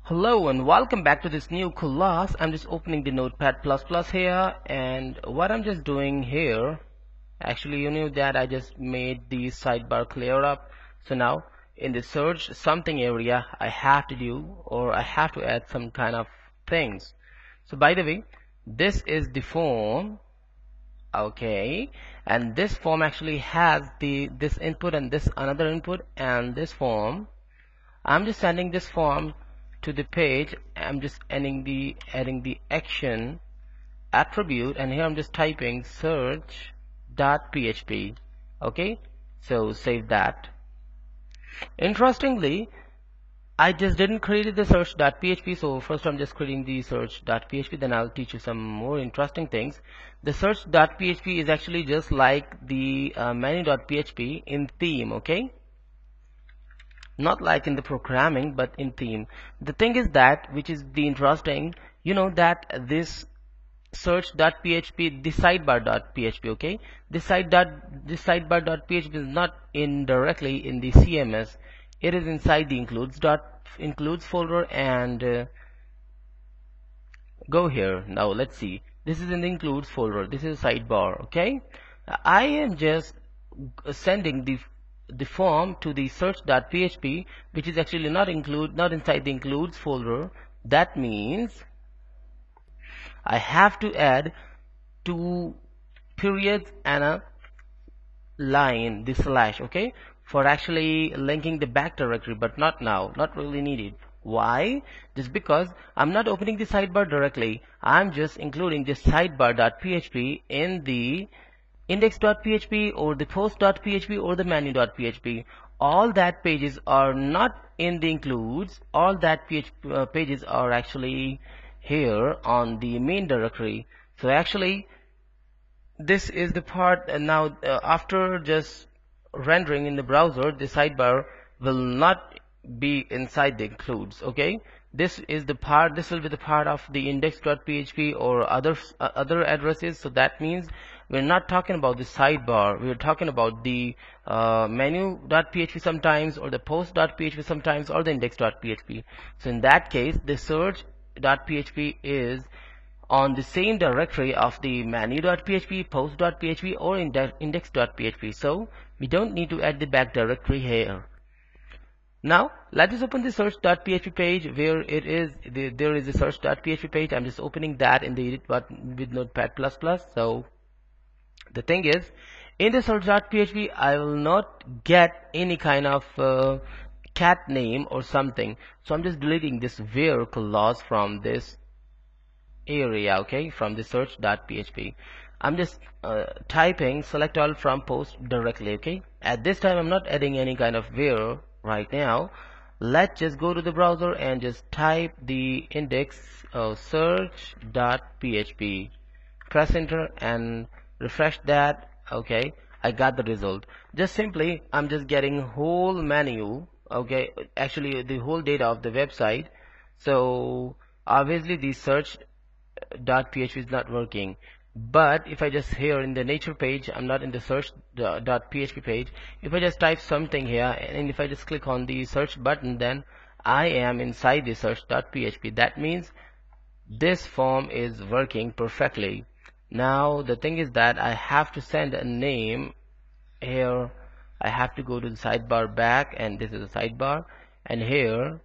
Hello and welcome back to this new class. I'm just opening the Notepad++ here, and what I'm just doing here, actually you knew that I just made the sidebar clear up. So now in the search something area I have to do, or I have to add some kind of things. So by the way, this is the form, okay, and this form actually has this input and this another input, and this form I'm just sending this form to the page. I'm just adding the action attribute, and here I'm just typing search.php. okay, so save that. Interestingly, I just didn't create the search.php, so first I'm just creating the search.php, then I'll teach you some more interesting things. The search.php is actually just like the menu.php in theme, okay, not like in the programming but in theme. The thing is that, which is the interesting, that this search.php, the sidebar.php, okay, this sidebar.php is not in directly in the CMS. It is inside the includes folder, and go here. Now let's see, this is in the includes folder, this is sidebar, okay. I am just sending the form to the search.php, which is actually not inside the includes folder. That means I have to add two periods and a line, the slash, okay, for actually linking the back directory, but not now, not really needed. Why? Just because I'm not opening the sidebar directly, I'm just including the sidebar.php in the index.php or the post.php or the menu.php. All that pages are not in the includes, all that pages are actually here on the main directory. So actually this is the part, and now after just rendering in the browser, the sidebar will not be inside the includes, okay. This will be the part of the index.php or other addresses. So that means we're not talking about the sidebar, we're talking about the menu.php sometimes, or the post.php sometimes, or the index.php. So in that case, the search.php is on the same directory of the menu.php, post.php, or index.php. So we don't need to add the back directory here. Now let us open the search.php page where there is a search.php page. I'm just opening that in the edit button with Notepad++. So the thing is, in the search.php I will not get any kind of cat name or something. So I'm just deleting this where clause from this area, okay, from the search.php. I'm just typing select all from post directly, okay. At this time I'm not adding any kind of where right now. Let's just go to the browser and just type the index of search.php, press enter and refresh that. Okay, I got the result. Just simply I'm just getting whole menu, okay, actually the whole data of the website. So obviously the search.php is not working. But if I just here in the nature page, I'm not in the search.php page. If I just type something here, and if I just click on the search button, then I am inside the search.php. That means this form is working perfectly. Now the thing is that I have to send a name here. I have to go to the sidebar back, and this is the sidebar, and here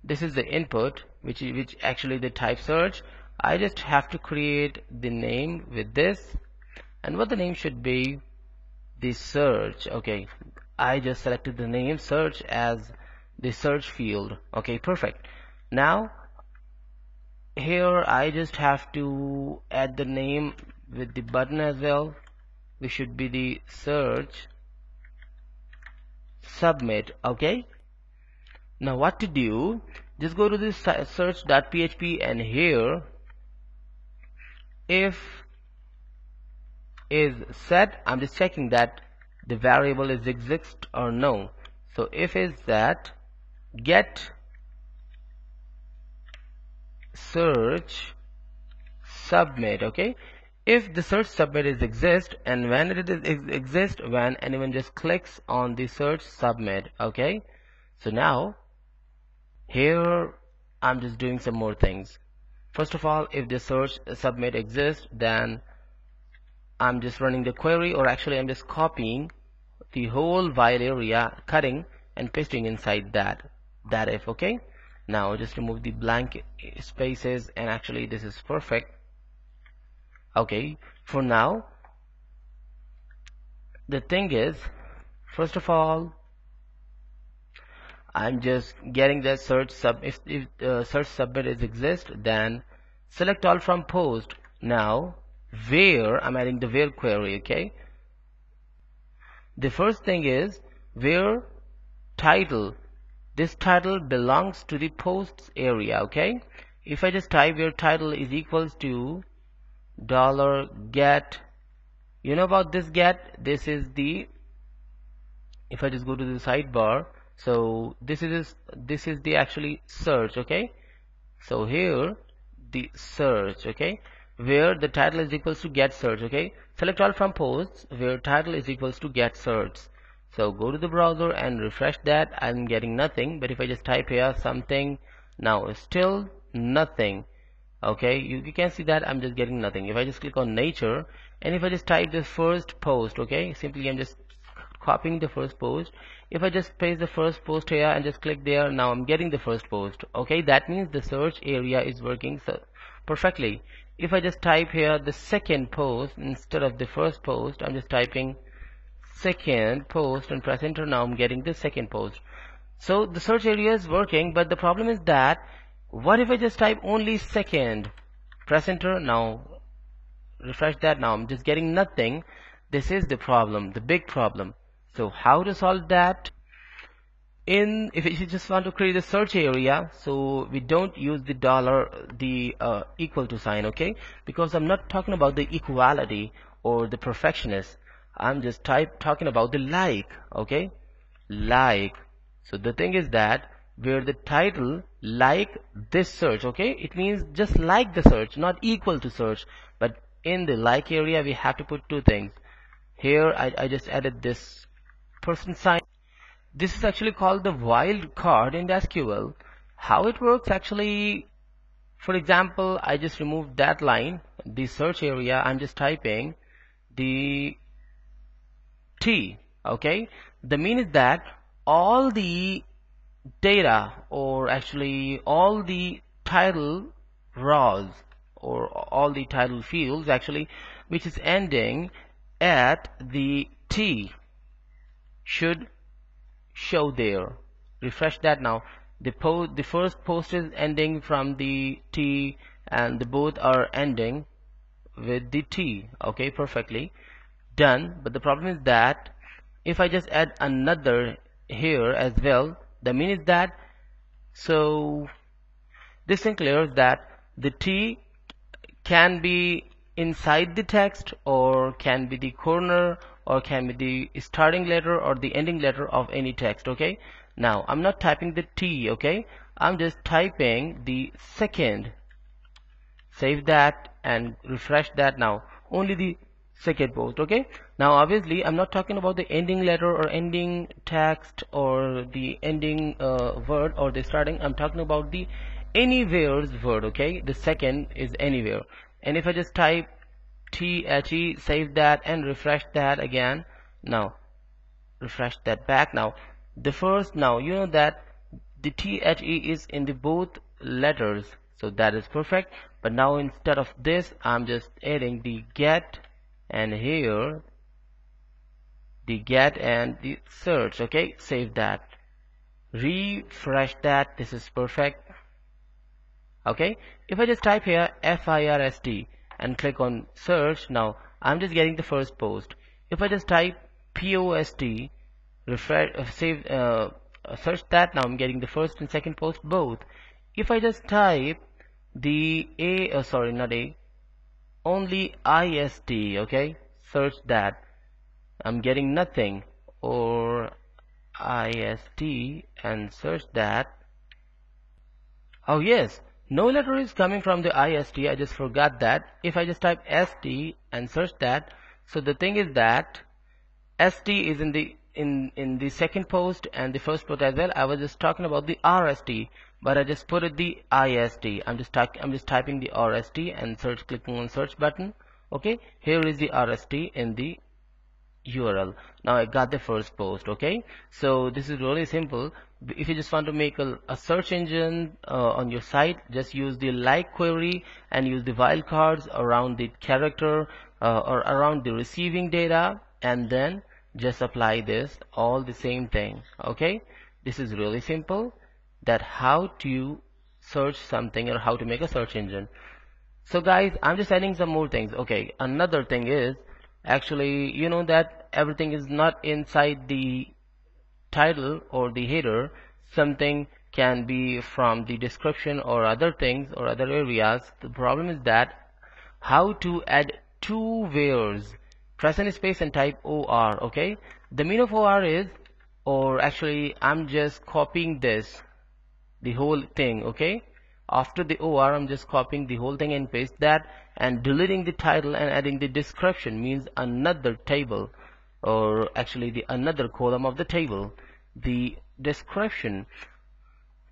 this is the input, which actually the type search. I just have to create the name with this, and what the name should be, the search, okay. I just selected the name search as the search field, okay, perfect. Now here I just have to add the name with the button as well, which should be the search submit, okay. Now what to do, just go to this search.php, and here if is set, I'm just checking that the variable is exist or no. So if is that, get search submit, okay. If the search submit is exist, and when it is exist, when anyone just clicks on the search submit, okay. So now Here I'm just doing some more things. First of all, if the search submit exists, then I'm just running the query, or actually I'm just copying the whole while area, cutting and pasting inside that if. Okay, now just remove the blank spaces, and actually this is perfect. Okay, for now the thing is, first of all, I'm just getting the search if search submit is exist, then select all from post. Now where I'm adding the where query. Okay, the first thing is where title. This title belongs to the posts area. Okay, if I just type where title is equals to $get, you know about this get, this is the, if I just go to the sidebar, so this is the actually search. Okay, so here the search. Okay, where the title is equals to get search. Okay, select all from posts where title is equals to get search. So go to the browser and refresh that. I'm getting nothing, but if I just type here something, now still nothing. Okay, you can see that I'm just getting nothing. If I just click on nature, and if I just type the first post, okay, simply I'm just copying the first post. If I just paste the first post here and just click there, now I'm getting the first post. Okay, that means the search area is working perfectly. If I just type here the second post instead of the first post, I'm just typing second post and press enter. Now I'm getting the second post. So the search area is working, but the problem is that what if I just type only second, press enter, now refresh that, now I'm just getting nothing. This is the problem, the big problem. So how to solve that? If you just want to create a search area, so we don't use the equal to sign. Okay, because I'm not talking about the equality or the perfectionist. I'm just talking about the like. Okay, like. So the thing is that where the title like this search, okay, it means just like the search, not equal to search. But in the like area we have to put two things. Here I just added this person sign. This is actually called the wild card in the SQL. How it works actually, for example, I just removed that line, the search area. I'm just typing the T. Okay, the mean is that all the data, or actually all the title rows, or all the title fields actually, which is ending at the T, should show there. Refresh that now. The first post is ending from the T, and the both are ending with the T. Okay, perfectly done. But the problem is that if I just add another here as well, the mean is that, so this includes that the T can be inside the text, or can be the corner, or can be the starting letter or the ending letter of any text. Okay, now I'm not typing the T. Okay, I'm just typing the second. Save that and refresh that. Now only the second post. Okay, now obviously I'm not talking about the ending letter or ending text or the ending word or the starting. I'm talking about the anywhere's word. Okay, the second is anywhere. And if I just type THE, save that and refresh that again. Now refresh that back. Now the first, now you know that the THE is in the both letters, so that is perfect. But now instead of this, I'm just adding the get, and here the get and the search. Okay, save that, refresh that. This is perfect. Okay, if I just type here FIRST and click on search, now I'm just getting the first post. If I just type POST, refresh, save, search that, now I'm getting the first and second post both. If I just type the only IST, okay, search that, I'm getting nothing, or IST and search that. Oh yes, no letter is coming from the IST. I just forgot that. If I just type ST and search that, so the thing is that ST is in the in the second post and the first post as well, I was just talking about the RST, but I just put it the IST. I'm just typing the RST and clicking on search button. Okay, here is the RST in the URL. Now I got the first post. Okay, so this is really simple. If you just want to make a search engine on your site, just use the like query and use the wildcards around the character or around the receiving data, and then just apply this all the same thing. Okay, this is really simple, that how to search something or how to make a search engine. So guys, I'm just adding some more things. Okay, another thing is, actually, you know that everything is not inside the title or the header. Something can be from the description or other things or other areas. The problem is that how to add two wheres. Press any space and type OR. Okay, the meaning of OR is, or actually I'm just copying this, the whole thing. Okay, after the OR I'm just copying the whole thing and paste that, and deleting the title and adding the description means another table, or actually the another column of the table. The description,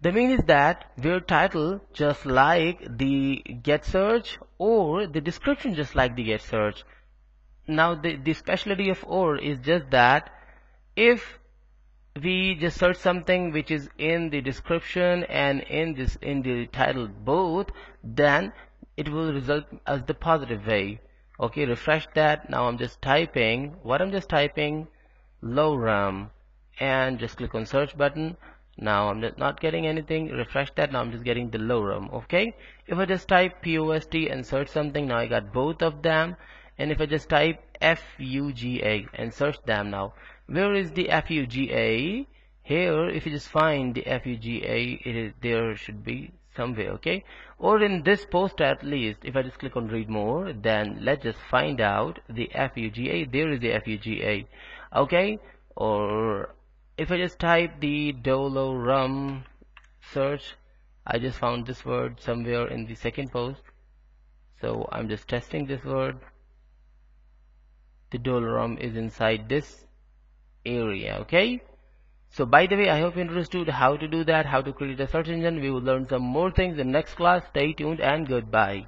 the mean is that where title just like the get search or the description just like the get search. Now the specialty of OR is just that if we just search something which is in the description and in the title both, then it will result as the positive way. Okay, refresh that. Now I'm just typing what I'm just typing, lorem, and just click on search button. Now I'm not getting anything. Refresh that. Now I'm just getting the lorem. Okay, if I just type POST and search something, now I got both of them. And if I just type FUGA and search them, now where is the FUGA? Here, if you just find the FUGA, it is there, should be somewhere. Okay, or in this post at least. If I just click on read more, then let's just find out the FUGA. There is the FUGA. Okay, or if I just type the dolorum search, I just found this word somewhere in the second post, so I'm just testing this word. The dolorum is inside this area. Okay, so by the way, I hope you understood how to do that, how to create a search engine. We will learn some more things in next class. Stay tuned and goodbye.